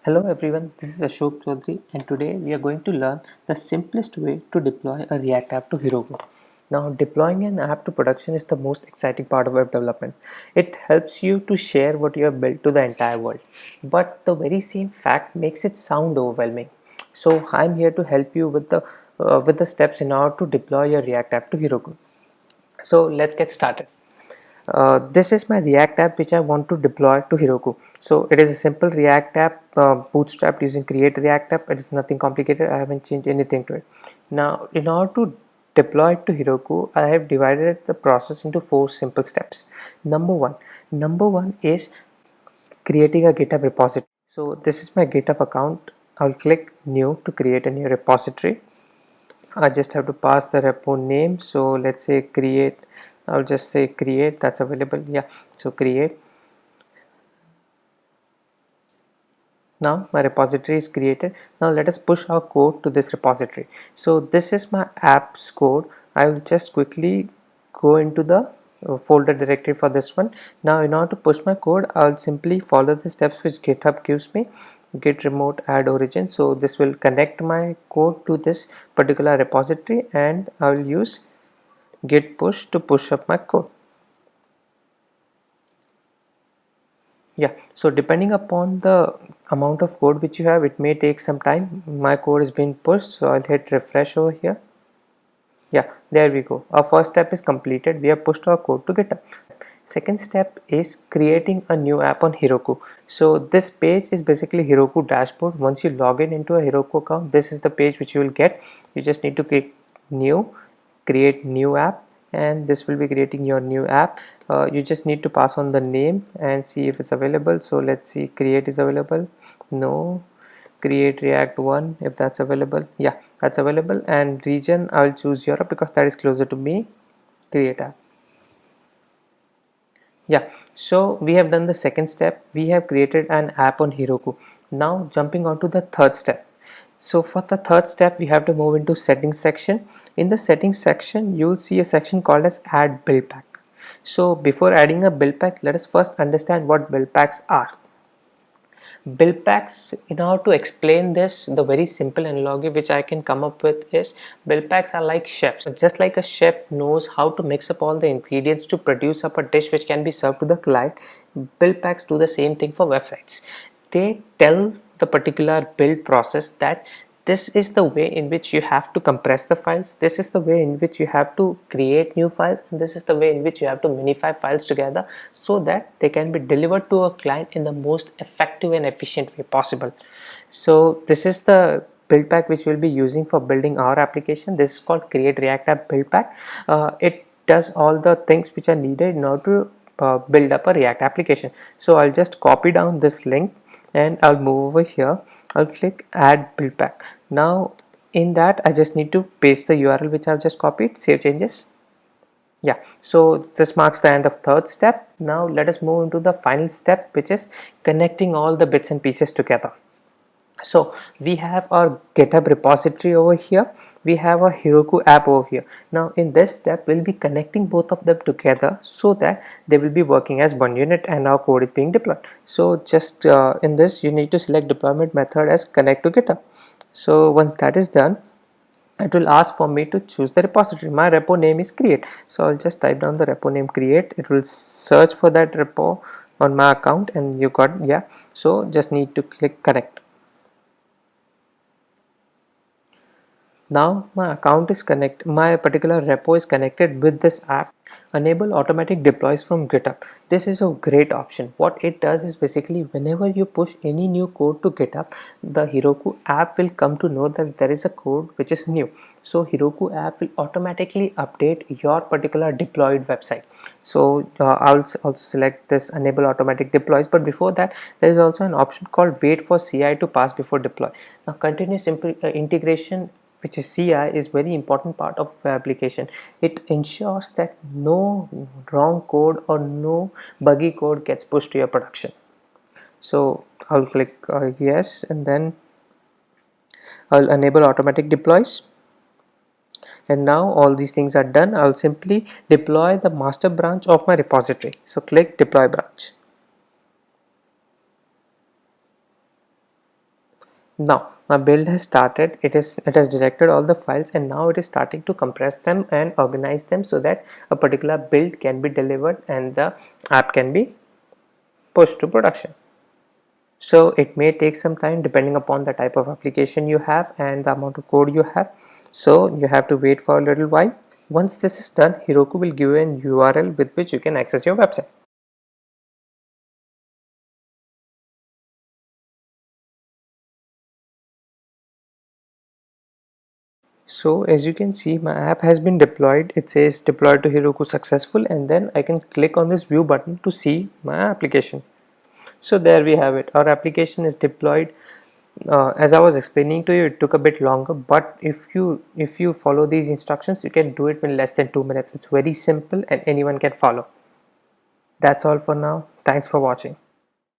Hello everyone, this is Ashok Chaudhary and today we are going to learn the simplest way to deploy a React app to Heroku. Now deploying an app to production is the most exciting part of web development. It helps you to share what you have built to the entire world. But the very same fact makes it sound overwhelming. So I'm here to help you with the steps in order to deploy your React app to Heroku. So let's get started. This is my React app which I want to deploy to Heroku. So it is a simple React app bootstrapped using Create React app. It is nothing complicated. I haven't changed anything to it. Now, in order to deploy it to Heroku, I have divided the process into 4 simple steps. Number one is creating a GitHub repository. So this is my GitHub account. I'll click New to create a new repository. I just have to pass the repo name. So let's say create. I'll just say create. That's available. Yeah. So create. Now my repository is created. Now let us push our code to this repository. So this is my apps code. I will just quickly go into the folder directory for this one. Now in order to push my code, I'll simply follow the steps which GitHub gives me. Git remote add origin. So this will connect my code to this particular repository and I will use git push to push up my code. Yeah, so depending upon the amount of code which you have, it may take some time. My code is being pushed, so I'll hit refresh over here. Yeah, there we go. Our first step is completed. We have pushed our code to GitHub. Second step is creating a new app on Heroku. So this page is basically Heroku dashboard. Once you log in into a Heroku account, this is the page which you will get. You just need to click new, create new app, and this will be creating your new app. You just need to pass on the name and see if it's available. So let's see, create is available. No, create react 1 if that's available. Yeah, that's available. And region, I'll choose Europe because that is closer to me. Create app. Yeah, so we have done the second step. We have created an app on Heroku. Now jumping on to the third step. So for the third step, we have to move into settings section. In the settings section, you will see a section called as add build pack. So before adding a build pack, let us first understand what build packs are. Build packs, in order to explain this, the very simple analogy which I can come up with is build packs are like chefs. Just like a chef knows how to mix up all the ingredients to produce up a dish which can be served to the client, build packs do the same thing for websites. They tell the particular build process that this is the way in which you have to compress the files, this is the way in which you have to create new files, and this is the way in which you have to minify files together so that they can be delivered to a client in the most effective and efficient way possible. So this is the build pack which we'll be using for building our application. This is called create react app build pack. It does all the things which are needed in order to build up a React application. So I'll just copy down this link and I'll move over here. I'll click add build pack. Now in that I just need to paste the URL which I've just copied, save changes. Yeah, so this marks the end of third step. Now let us move into the final step, which is connecting all the bits and pieces together. So we have our GitHub repository over here, we have our Heroku app over here. Now in this step we'll be connecting both of them together so that they will be working as one unit and our code is being deployed. So just in this you need to select deployment method as connect to GitHub. So once that is done, it will ask for me to choose the repository. My repo name is create, so I'll just type down the repo name create. It will search for that repo on my account and you got, yeah, so just need to click connect. Now my account is connected, my particular repo is connected with this app. Enable automatic deploys from GitHub. This is a great option. What it does is basically whenever you push any new code to GitHub, the Heroku app will come to know that there is a code which is new. So Heroku app will automatically update your particular deployed website. So I'll also select this enable automatic deploys, but before that there is also an option called wait for CI to pass before deploy. Now continuous integration, which is CI, is very important part of application. It ensures that no wrong code or no buggy code gets pushed to your production. So I'll click yes, and then I'll enable automatic deploys. And now all these things are done. I'll simply deploy the master branch of my repository. So click deploy branch. Now my build has started. It has directed all the files, and now it is starting to compress them and organize them so that a particular build can be delivered and the app can be pushed to production. So it may take some time depending upon the type of application you have and the amount of code you have. So you have to wait for a little while. Once this is done, Heroku will give you an URL with which you can access your website. So as you can see, my app has been deployed. It says deployed to Heroku successful, and then I can click on this view button to see my application. So there we have it. Our application is deployed. As I was explaining to you, it took a bit longer, but if you follow these instructions, you can do it in less than 2 minutes. It's very simple and anyone can follow. That's all for now. Thanks for watching.